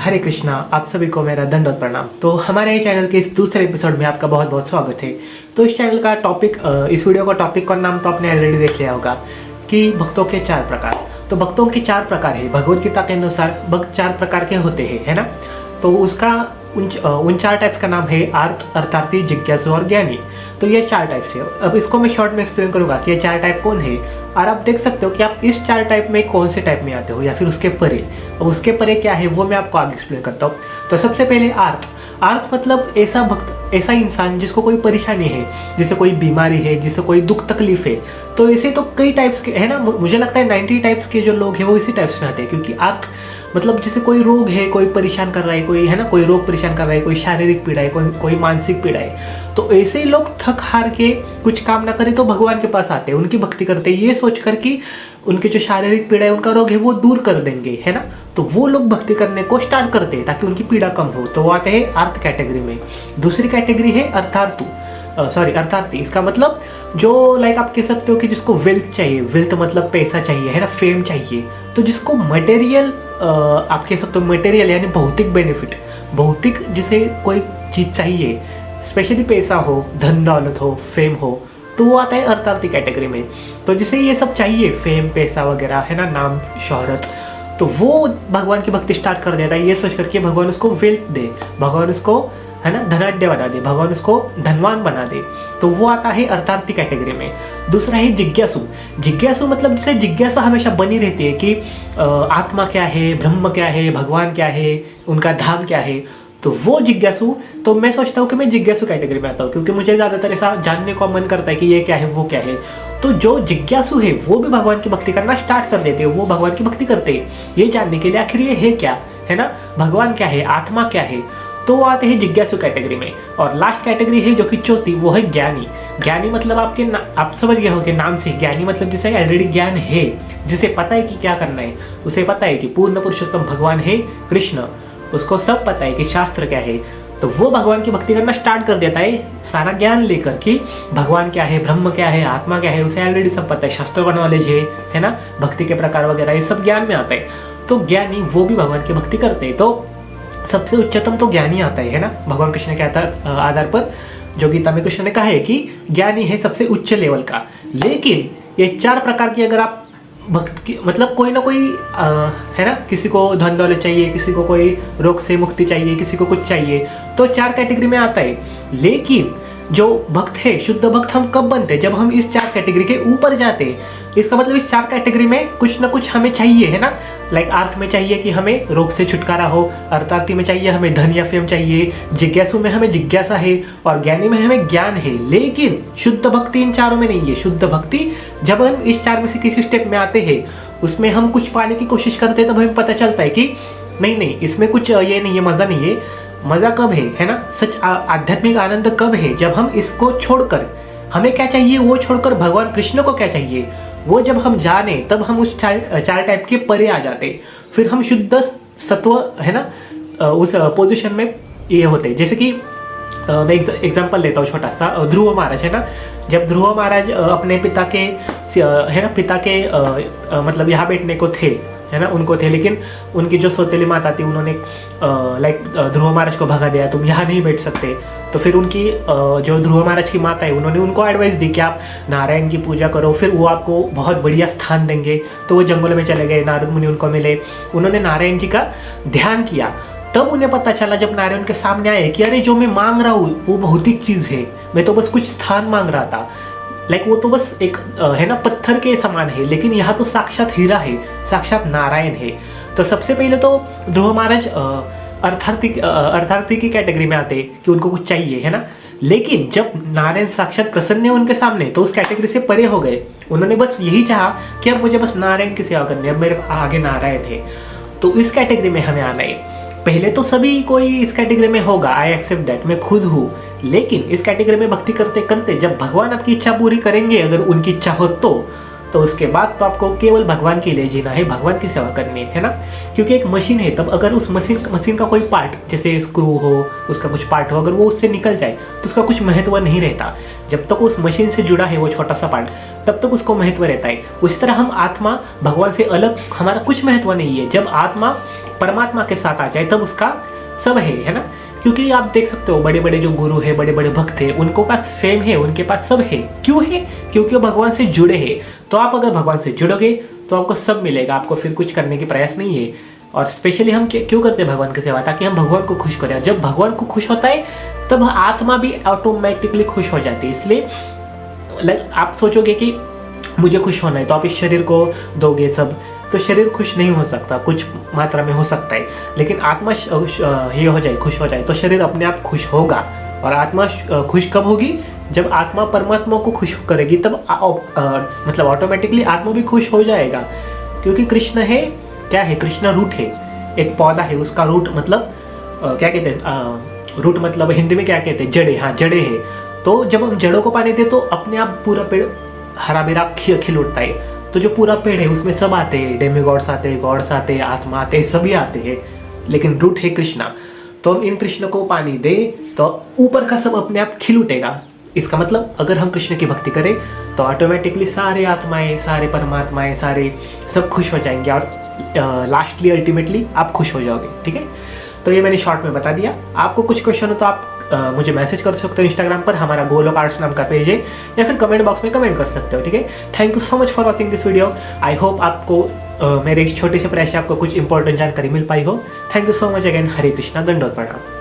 हरे कृष्णा। आप सभी को मेरा दंडवत प्रणाम। तो हमारे चैनल के इस दूसरे एपिसोड में आपका बहुत बहुत स्वागत है। तो इस चैनल का टॉपिक, इस वीडियो का टॉपिक का नाम तो आपने ऑलरेडी देख लिया होगा कि भक्तों के 4 प्रकार। तो भक्तों के 4 प्रकार है, भगवत गीता के अनुसार भक्त 4 प्रकार के होते हैं, है ना। तो उसका उन 4 टाइप्स का नाम है आर्त, अर्थार्थी, जिज्ञासु और ज्ञानी। तो ये 4 टाइप्स है। अब इसको मैं शॉर्ट में एक्सप्लेन करूंगा कि ये 4 टाइप कौन है, और आप देख सकते हो कि आप इस 4 टाइप में कौन से टाइप में आते हो या फिर उसके परे। अब उसके परे क्या है वो मैं आपको आगे एक्सप्लेन करता हूँ। तो सबसे पहले आर्त। आर्त मतलब ऐसा भक्त, ऐसा इंसान जिसको कोई परेशानी है, जिसे कोई बीमारी है, जिसे कोई दुख तकलीफ है। तो ऐसे तो कई टाइप्स के है ना, मुझे लगता है 90 टाइप्स के जो लोग हैं वो इसी टाइप्स में आते हैं। क्योंकि आर्त मतलब जैसे कोई रोग है, कोई परेशान कर रहा है, कोई है ना, कोई रोग परेशान कर रहा है, कोई शारीरिक पीड़ा है, कोई मानसिक पीड़ा है। तो ऐसे ही लोग थक हार के कुछ काम ना करें तो भगवान के पास आते हैं, उनकी भक्ति करते हैं, ये सोच कर कि उनके जो शारीरिक पीड़ा है, उनका रोग है वो दूर कर देंगे, है ना। तो वो लोग भक्ति करने को स्टार्ट करते हैं ताकि उनकी पीड़ा कम हो। तो वो आते हैं आर्त कैटेगरी में। दूसरी कैटेगरी है अर्थार्थी। इसका मतलब जो लाइक आप कह सकते हो कि जिसको वेल्थ चाहिए, वेल्थ मतलब पैसा चाहिए, है ना, फेम चाहिए। तो जिसको मटेरियल, आप कह सकते हो मटेरियल यानी भौतिक बेनिफिट, भौतिक जिसे कोई चीज चाहिए, स्पेशली पैसा हो, धन दौलत हो, फेम हो, तो वो आता है अर्थार्थी कैटेगरी में। तो जिसे ये सब चाहिए, फेम, पैसा वगैरह, है ना, नाम, शोहरत, तो वो भगवान की भक्ति स्टार्ट कर देता है ये सोच करके भगवान उसको वेल्थ दे, भगवान उसको, है ना, धनाढ्य बना दे, भगवान उसको धनवान बना दे। तो वो आता है अर्थार्थी कैटेगरी में। दूसरा है जिज्ञासु। जिज्ञासु मतलब जिसे जिज्ञासा हमेशा बनी रहती है कि आत्मा क्या है, ब्रह्म क्या है, भगवान क्या है, उनका धाम क्या है। तो वो जिज्ञासु, तो मैं सोचता हूँ कि मैं जिज्ञासु कैटेगरी में आता हूँ, क्योंकि मुझे ज़्यादातर ऐसा जानने का मन करता है कि ये क्या है, वो क्या है। तो जो जिज्ञासु है वो भी भगवान की भक्ति करना स्टार्ट कर देते हैं, वो भगवान की भक्ति करते हैं ये जानने के लिए आखिर ये है क्या, है ना, भगवान क्या है, आत्मा क्या है। तो वो आते हैं जिज्ञासु कैटेगरी में। और लास्ट कैटेगरी है जो कि चौथी, वो है ज्ञानी। ज्ञानी मतलब आप समझ गए हो कि नाम से ज्ञानी मतलब जिसे ऑलरेडी ज्ञान है, जिसे पता है कि क्या करना है, उसे पता है कि पूर्ण पुरुषोत्तम भगवान है कृष्ण, उसको सब पता है कि शास्त्र क्या है। तो वो भगवान की भक्ति करना स्टार्ट कर देता है सारा ज्ञान लेकर कि भगवान क्या है, ब्रह्म क्या है, आत्मा क्या है, उसे ऑलरेडी सब पता है, शास्त्रों का नॉलेज है ना, भक्ति के प्रकार वगैरह ये सब ज्ञान में आता है। तो ज्ञानी वो भी भगवान की भक्ति करते हैं। तो सबसे उच्चतम तो ज्ञानी आता है ना, भगवान कृष्ण के आधार पर जो गीता में कृष्ण ने कहा है कि ज्ञानी है सबसे उच्च लेवल का। लेकिन ये 4 प्रकार की अगर आप भक्त की, मतलब कोई ना कोई है ना, किसी को धन दौलत चाहिए, किसी को कोई रोग से मुक्ति चाहिए, किसी को कुछ चाहिए, तो 4 कैटेगरी में आता है। लेकिन जो भक्त है, शुद्ध भक्त हम कब बनते हैं, जब हम इस 4 कैटेगरी के ऊपर जाते हैं। इसका मतलब इस 4 कैटेगरी में कुछ ना कुछ हमें चाहिए, है ना। लाइक आर्थ में चाहिए कि हमें रोग से छुटकारा हो, अर्थार्थी में चाहिए हमें धन या फेम चाहिए, जिज्ञासु में हमें जिज्ञासा है, और ज्ञानी में हमें ज्ञान है। लेकिन शुद्ध भक्ति इन चारों में नहीं है। शुद्ध भक्ति जब हम इस 4 में से किसी स्टेप में आते हैं, उसमें हम कुछ पाने की कोशिश करते हैं, तब हमें पता चलता है कि नहीं, इसमें कुछ ये नहीं है, मजा नहीं है। मजा कब है ना, सच आध्यात्मिक आनंद कब है, जब हम इसको छोड़कर, हमें क्या चाहिए वो छोड़कर भगवान कृष्ण को क्या चाहिए वो जब हम जाने, तब हम उस 4 टाइप के परे आ जाते। फिर हम शुद्ध सत्व, है ना, उस पोजीशन में ये होते। जैसे कि मैं एग्जांपल लेता हूँ छोटा सा, ध्रुव महाराज, है ना। जब ध्रुव महाराज अपने पिता के, है ना, पिता के मतलब यहाँ बैठने को थे, है ना, उनको थे, लेकिन उनकी जो सौतेली माता थी, उन्होंने लाइक ध्रुव महाराज को भगा दिया, तुम यहाँ नहीं बैठ सकते। तो फिर उनकी जो ध्रुव महाराज की माता है, उन्होंने उनको एडवाइस दी कि आप नारायण की पूजा करो, फिर वो आपको बहुत बढ़िया स्थान देंगे। तो वो जंगल में चले गए, नारद मुनि उनको मिले, उन्होंने नारायण जी का ध्यान किया। तब उन्हें पता चला जब नारायण के सामने आए कि अरे जो मैं मांग रहा हूँ वो भौतिक चीज है, मैं तो बस कुछ स्थान मांग रहा था, लाइक वो तो बस एक है ना, पत्थर के समान है, लेकिन यहाँ तो साक्षात हीरा है, साक्षात नारायण है। तो सबसे पहले तो ध्रुव महाराज अर्थार्थी की कैटेगरी में आते कि उनको कुछ चाहिए, है ना। लेकिन जब नारायण साक्षात प्रसन्न है उनके सामने, तो उस कैटेगरी से परे हो गए। उन्होंने बस यही चाहा कि अब मुझे बस नारायण की सेवा करनी है, अब मेरे आगे नारायण है। तो इस कैटेगरी में हमें आना है। पहले तो सभी कोई इस कैटेगरी में होगा, आई एक्सेप्ट दैट, मैं खुद हूँ। लेकिन इस कैटेगरी में भक्ति करते करते जब भगवान आपकी इच्छा पूरी करेंगे, अगर उनकी इच्छा हो तो उसके बाद तो आपको केवल भगवान के लिए जीना है, भगवान की सेवा करनी है ना। क्योंकि एक मशीन है, तब अगर उस मशीन का कोई पार्ट, जैसे स्क्रू हो, उसका कुछ पार्ट हो, अगर वो उससे निकल जाए तो उसका कुछ महत्व नहीं रहता। जब तक उस मशीन से जुड़ा है वो छोटा सा पार्ट, तब तक उसको महत्व रहता है। उसी तरह हम आत्मा भगवान से अलग, हमारा कुछ महत्व नहीं है। जब आत्मा परमात्मा के साथ आ जाए तब उसका सब है ना। क्योंकि आप देख सकते हो बड़े बड़े जो गुरु है, बड़े बड़े भक्त है, उनको पास फेम है, उनके पास सब है। क्यों है? क्योंकि वो भगवान से जुड़े हैं। तो आप अगर भगवान से जुड़ोगे तो आपको सब मिलेगा, आपको फिर कुछ करने की प्रयास नहीं है। और स्पेशली हम क्यों करते हैं भगवान की सेवा? ताकि हम भगवान को खुश करें। जब भगवान को खुश होता है तब आत्मा भी ऑटोमेटिकली खुश हो जाती है। इसलिए आप सोचोगे कि मुझे खुश होना है तो आप इस शरीर को दोगे सब, तो शरीर खुश नहीं हो सकता, कुछ मात्रा में हो सकता है, लेकिन आत्मा ये हो जाए, खुश हो जाए, तो शरीर अपने आप खुश होगा। और आत्मा खुश कब होगी? जब आत्मा परमात्मा को खुश करेगी, तब मतलब ऑटोमेटिकली आत्मा भी खुश हो जाएगा। क्योंकि कृष्ण है, क्या है? कृष्ण रूट है, एक पौधा है, उसका रूट मतलब क्या कहते हैं? रूट मतलब हिंदी में क्या कहते हैं? जड़े। हाँ, जड़े है। तो जब हम जड़ों को पानी देते तो अपने आप पूरा पेड़ हरा भरा खिल उठता है। तो जो पूरा पेड़ है उसमें सब आते हैं, डेमीगॉड्स आते हैं, गॉड्स आते हैं, आत्मा आते हैं, सभी आते हैं, लेकिन रूट है कृष्णा। तो इन कृष्ण को पानी दे तो ऊपर का सब अपने आप खिल उठेगा। इसका मतलब अगर हम कृष्ण की भक्ति करें तो ऑटोमेटिकली सारे आत्माएं, सारे परमात्माएं, सारे सब खुश हो जाएंगे और लास्टली अल्टीमेटली आप खुश हो जाओगे। ठीक है, तो ये मैंने शॉर्ट में बता दिया। आपको कुछ क्वेश्चन हो तो आप मुझे मैसेज कर सकते हो इंस्टाग्राम पर, हमारा गोलोक आर्ट्स नाम का पेज है, या फिर कमेंट बॉक्स में कमेंट कर सकते हो। ठीक है, thank you so much for watching this video. I hope आपको मेरे इस छोटे से प्रयास से आपको कुछ इंपॉर्टेंट जानकारी मिल पाई हो। Thank you so much again. Hare Krishna, दंडोत प्रणाम।